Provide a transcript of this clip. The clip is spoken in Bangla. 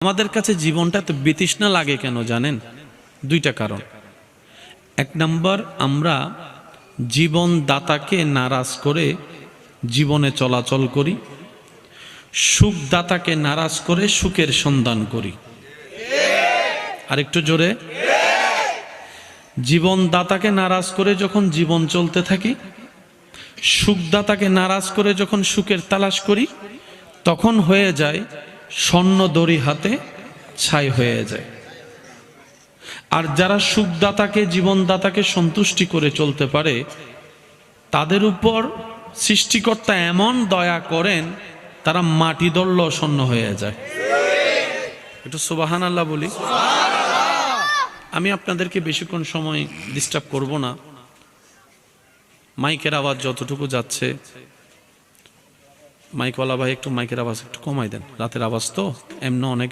আমাদের কাছে জীবনটা তো বিতৃষ্ণা লাগে কেন জানেন? দুইটা কারণ। এক নম্বর, আমরা জীবনদাতাকে নারাজ করে জীবনে চলাচল করি, সুখদাতাকে নারাজ করে সুখের সন্ধান করি। আরেকটু জোরে। জীবনদাতাকে নারাজ করে যখন জীবন চলতে থাকি, সুখদাতাকে নারাজ করে যখন সুখের তালাশ করি, তখন হয়ে যায় স্বর্ণ দড়ি হাতে ছাই হয়ে যায়। আর যারা সুখদাতাকে জীবনদাতাকে সন্তুষ্টি করে চলতে পারে, তাদের উপর সৃষ্টিকর্তা এমন দয়া করেন, তারা মাটি দল্ল স্বর্ণ হয়ে যায়। একটু সুবহানাল্লাহ বলি। আমি আপনাদেরকে বেশিক্ষণ সময় ডিস্টার্ব করব না। মাইকের আওয়াজ যতটুকু যাচ্ছে, মাইকওয়ালা ভাই একটু মাইকের আওয়াজ একটু কমাই দেন, রাতের আওয়াজ তো এমন অনেকের